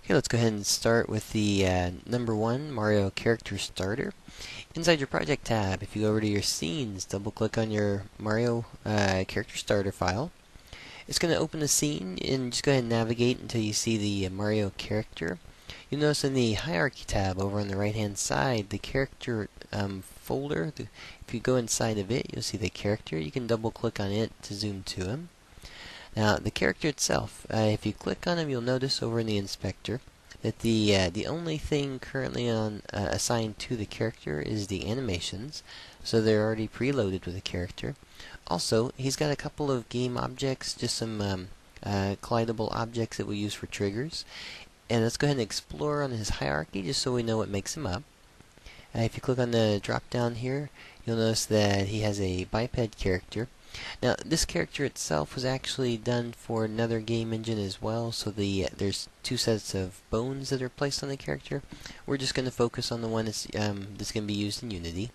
Okay, let's go ahead and start with the number one Mario Character Starter. Inside your Project tab, if you go over to your Scenes, double-click on your Mario Character Starter file. It's going to open the scene, and just go ahead and navigate until you see the Mario character. You'll notice in the Hierarchy tab over on the right-hand side, the character folder. If you go inside of it, you'll see the character. You can double-click on it to zoom to him. Now, the character itself, if you click on him, you'll notice over in the inspector that the only thing currently assigned to the character is the animations, so they're already preloaded with the character. Also, he's got a couple of game objects, just some collidable objects that we use for triggers. And let's go ahead and explore on his hierarchy, just so we know what makes him up. If you click on the drop down here, you'll notice that he has a biped character. Now, this character itself was actually done for another game engine as well, so there's two sets of bones that are placed on the character. We're just going to focus on the one that's going to be used in Unity.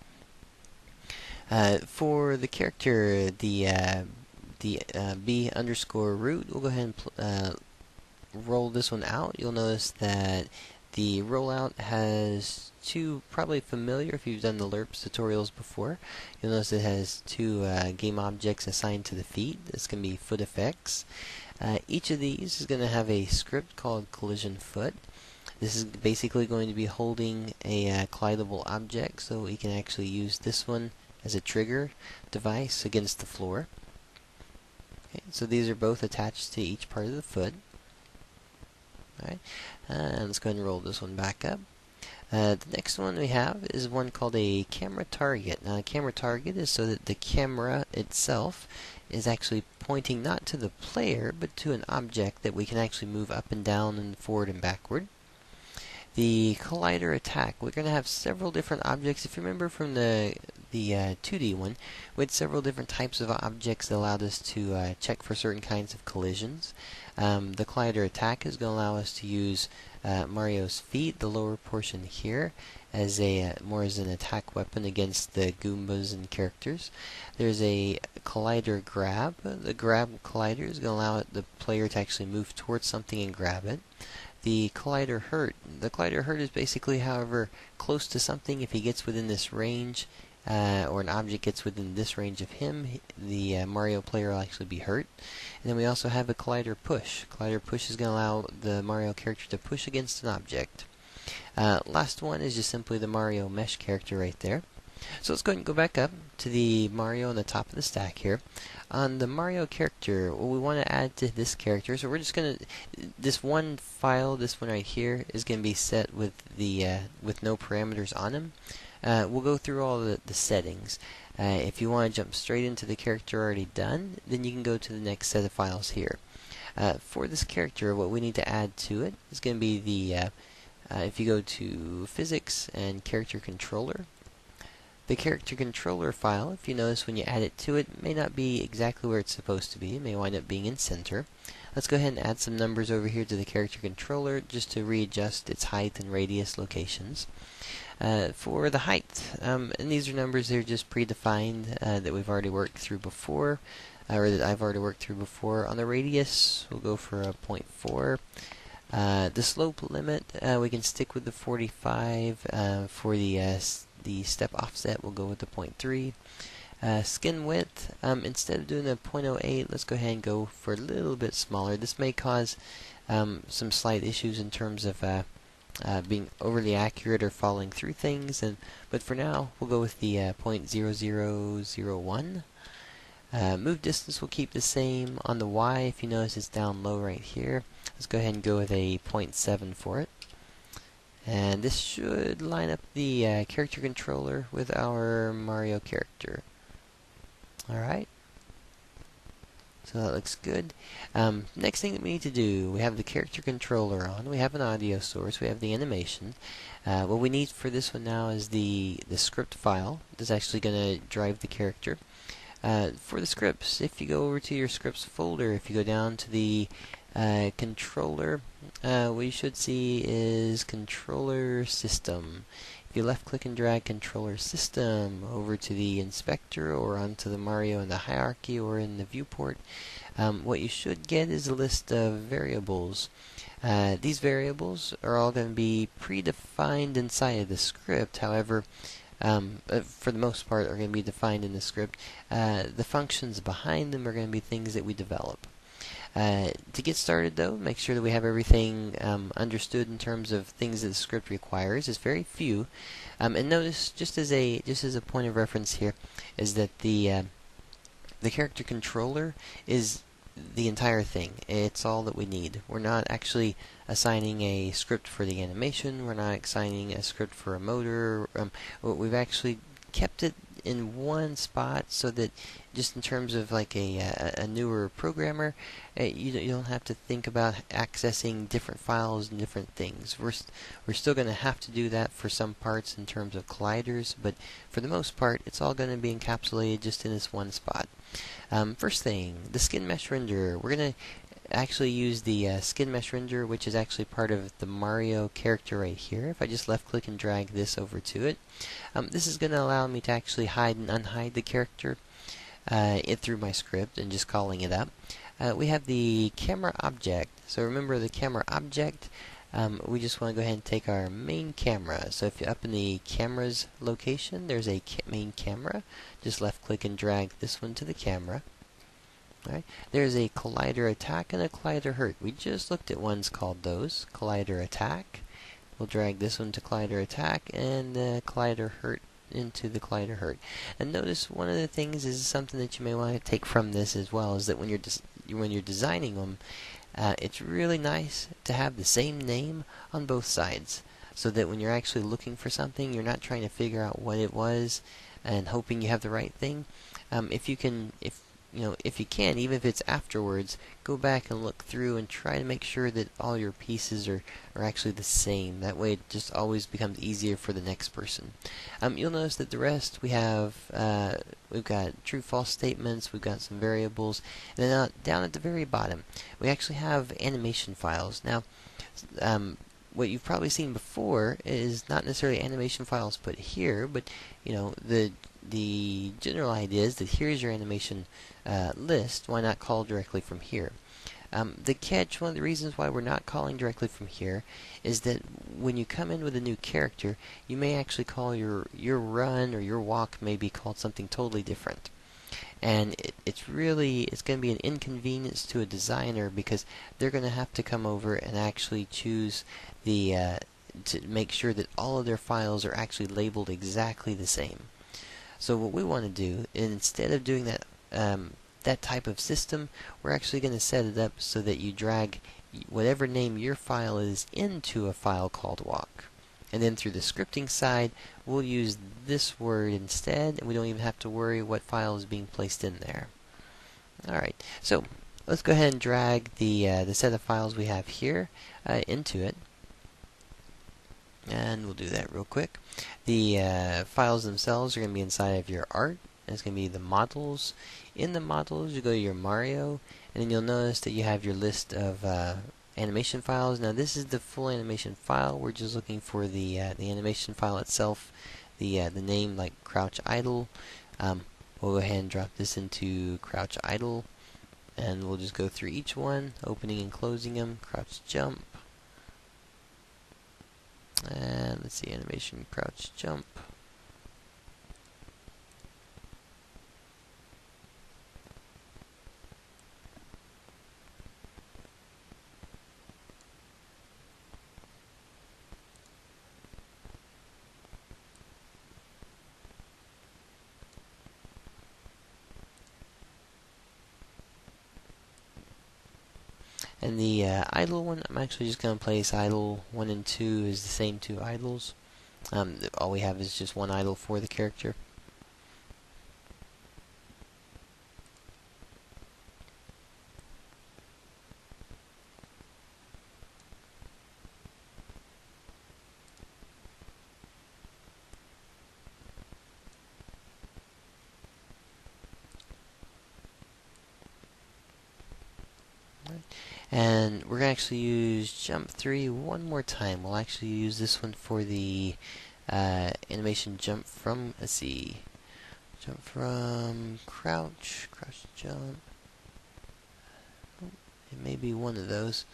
For the character, the B underscore root, we'll go ahead and roll this one out. You'll notice that the rollout has two, probably familiar if you've done the LERPS tutorials before. You'll notice it has two game objects assigned to the feet. This can be foot effects. Each of these is going to have a script called collision foot. This is basically going to be holding a collidable object, so we can actually use this one as a trigger device against the floor. Okay, so these are both attached to each part of the foot. Alright, and let's go ahead and roll this one back up. The next one we have is one called a camera target. Now, a camera target is so that the camera itself is actually pointing not to the player, but to an object that we can actually move up and down and forward and backward. The collider attack, we're going to have several different objects. If you remember from the 2D one, we had several different types of objects that allowed us to check for certain kinds of collisions. The collider attack is going to allow us to use Mario's feet, the lower portion here, as more as an attack weapon against the Goombas and characters. There's a collider grab. The grab collider is going to allow the player to actually move towards something and grab it. The collider hurt. The collider hurt is basically, however close to something, if he gets within this range, or an object gets within this range of him, the Mario player will actually be hurt. And then we also have a collider push. Collider push is going to allow the Mario character to push against an object. Last one is just simply the Mario mesh character right there. So let's go ahead and go back up to the Mario on the top of the stack here. On the Mario character, what we want to add to this character, so we're just going to, this one file, this one right here, is going to be set with with no parameters on him. We'll go through all the settings. If you want to jump straight into the character already done, then you can go to the next set of files here. For this character, what we need to add to it is going to be the, if you go to Physics and Character Controller, the character controller file, if you notice when you add it to it, may not be exactly where it's supposed to be. It may wind up being in center. Let's go ahead and add some numbers over here to the character controller just to readjust its height and radius locations. For the height, and these are numbers that are just predefined that we've already worked through before, or that I've already worked through before. On the radius, we'll go for a 0.4. The slope limit, we can stick with the 45. For the step offset, we'll go with the 0.3. Skin width, instead of doing a 0.08, let's go ahead and go for a little bit smaller. This may cause some slight issues in terms of being overly accurate or falling through things, but for now, we'll go with the 0.0001. Move distance will keep the same. On the Y, if you notice it's down low right here, let's go ahead and go with a 0.7 for it. And this should line up the character controller with our Mario character. Alright. So that looks good. Next thing that we need to do, we have the character controller on, we have an audio source, we have the animation. What we need for this one now is the script file that's actually going to drive the character. For the scripts, if you go over to your scripts folder, if you go down to the controller, what you should see is controller system. If you left click and drag controller system over to the inspector or onto the Mario in the hierarchy or in the viewport, what you should get is a list of variables. These variables are all going to be predefined inside of the script. However, for the most part, are going to be defined in the script. The functions behind them are going to be things that we develop. To get started, though, make sure that we have everything understood in terms of things that the script requires. It's very few, and notice just as a point of reference here, is that the character controller is the entire thing. It's all that we need. We're not actually assigning a script for the animation. We're not assigning a script for a motor. We've actually kept it in one spot so that just in terms of like a newer programmer, you don't have to think about accessing different files and different things. We're still going to have to do that for some parts in terms of colliders, but for the most part, it's all going to be encapsulated just in this one spot. First thing, the skin mesh renderer. We're going to actually use the skin mesh renderer, which is actually part of the Mario character right here. If I just left click and drag this over to it, this is going to allow me to actually hide and unhide the character through my script and just calling it up. We have the camera object. So remember the camera object, we just want to go ahead and take our main camera. So if you're up in the cameras location, there's a main camera. Just left click and drag this one to the camera. Right. There's a collider attack and a collider hurt. We just looked at ones called those. Collider attack. We'll drag this one to collider attack and the collider hurt into the collider hurt. And notice one of the things is something that you may want to take from this as well, is that when you're designing them, it's really nice to have the same name on both sides, so that when you're actually looking for something, you're not trying to figure out what it was and hoping you have the right thing. If you can, even if it's afterwards, go back and look through and try to make sure that all your pieces are actually the same. That way it just always becomes easier for the next person. You'll notice that the rest we've got true-false statements, we've got some variables, and then down at the very bottom, we actually have animation files. Now, what you've probably seen before is not necessarily animation files put here, but the general idea is that here's your animation list. Why not call directly from here? The catch, one of the reasons why we're not calling directly from here, is that when you come in with a new character, you may actually call your run or your walk may be called something totally different. And it's going to be an inconvenience to a designer, because they're going to have to come over and actually choose to make sure that all of their files are actually labeled exactly the same. So what we want to do, instead of doing that type of system, we're actually going to set it up so that you drag whatever name your file is into a file called walk. And then through the scripting side, we'll use this word instead, and we don't even have to worry what file is being placed in there. Alright, so let's go ahead and drag the set of files we have here into it. And we'll do that real quick. The files themselves are going to be inside of your art. And it's going to be the models. In the models, you go to your Mario, and then you'll notice that you have your list of animation files. Now this is the full animation file. We're just looking for the animation file itself, the name, like Crouch Idle. We'll go ahead and drop this into Crouch Idle, and we'll just go through each one, opening and closing them. Crouch Jump. And let's see, animation Crouch Jump. And the idle one, I'm actually just going to place idle 1 and 2 as the same two idles. All we have is just one idle for the character. And we're going to actually use jump 3 one more time. We'll actually use this one for the animation jump from, let's see, jump from crouch jump. It may be one of those.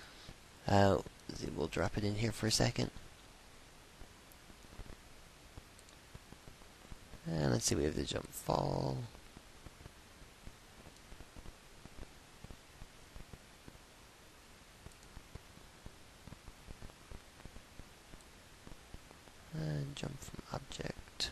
We'll drop it in here for a second. And let's see, we have the jump fall. And jump from object.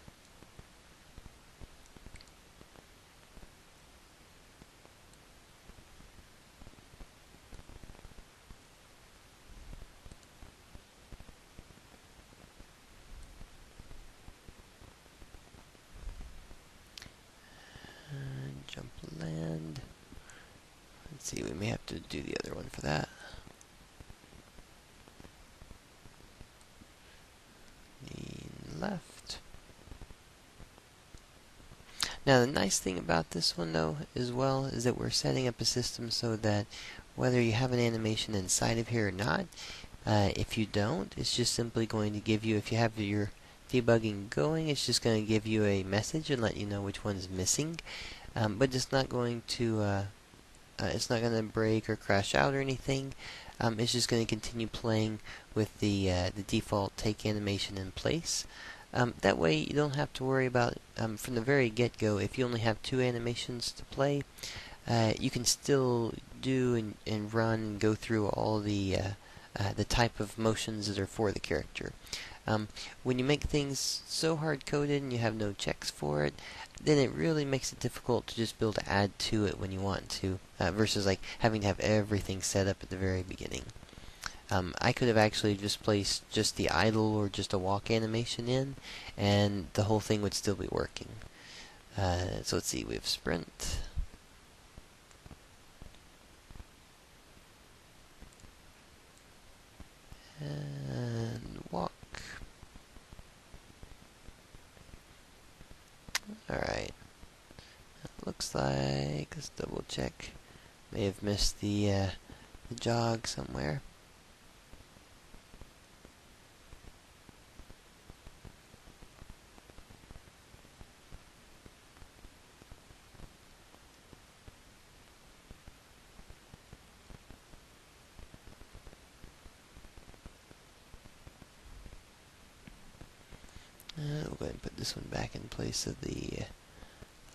And jump land. Let's see, we may have to do the other one for that. Lean left. Now the nice thing about this one though as well is that we're setting up a system so that whether you have an animation inside of here or not, if you don't, it's just simply going to give you, if you have your debugging going, it's just going to give you a message and let you know which one's missing. But it's not going to break or crash out or anything. It's just going to continue playing with the default take animation in place. That way you don't have to worry about, from the very get-go, if you only have 2 animations to play, you can still do and run and go through all the type of motions that are for the character. When you make things so hard-coded and you have no checks for it, then it really makes it difficult to just be able to add to it when you want to, versus like having to have everything set up at the very beginning. I could have actually just placed just the idle or just a walk animation in, and the whole thing would still be working. So let's see, we have sprint. And walk. Alright. Looks like, let's double check. May have missed the jog somewhere. We'll go ahead and put this one back in place of the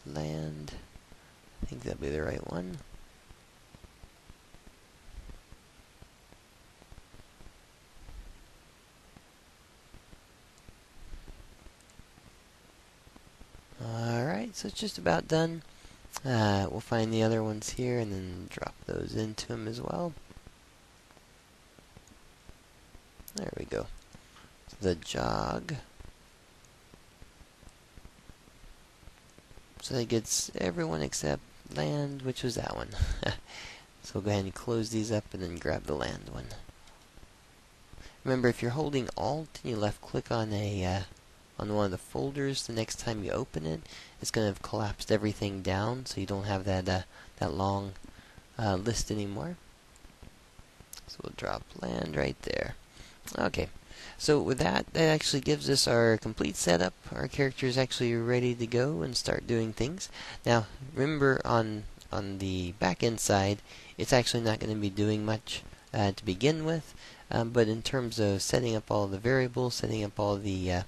land. I think that'll be the right one. Alright, so it's just about done. We'll find the other ones here and then drop those into them as well. There we go. The jog. So that gets everyone except land, which was that one. So we'll go ahead and close these up and then grab the land one. Remember, if you're holding Alt and you left click on on one of the folders, the next time you open it, it's going to have collapsed everything down, so you don't have that that long list anymore. So we'll drop land right there. Okay. So with that actually gives us our complete setup. Our character is actually ready to go and start doing things. Now, remember on the back end side, it's actually not going to be doing much to begin with. But in terms of setting up all the variables, setting up all the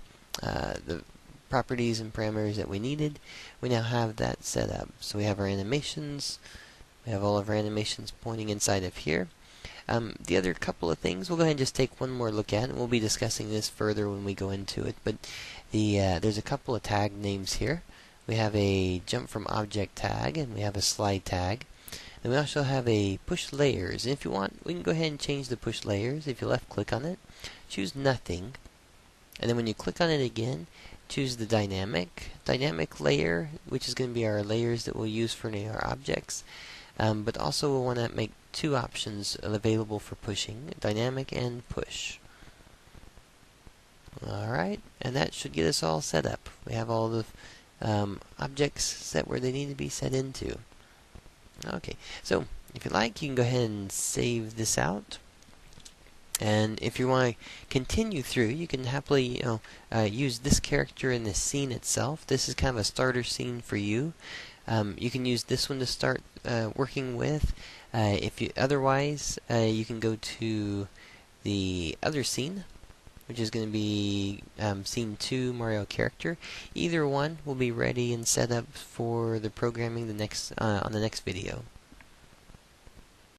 properties and parameters that we needed, we now have that set up. So we have our animations. We have all of our animations pointing inside of here. The other couple of things, we'll go ahead and just take one more look at, and we'll be discussing this further when we go into it. But there's a couple of tag names here. We have a jump from object tag, and we have a slide tag. And we also have a push layers. And if you want, we can go ahead and change the push layers. If you left click on it, choose nothing. And then when you click on it again, choose the dynamic layer, which is going to be our layers that we'll use for our objects. But also we'll want to make 2 options available for pushing, dynamic and push. Alright, and that should get us all set up. We have all the objects set where they need to be set into. Okay, so if you like, you can go ahead and save this out. And if you want to continue through, you can happily use this character in the scene itself. This is kind of a starter scene for you. You can use this one to start working with. If you otherwise, you can go to the other scene, which is going to be scene 2 Mario character. Either one will be ready and set up for the programming on the next video.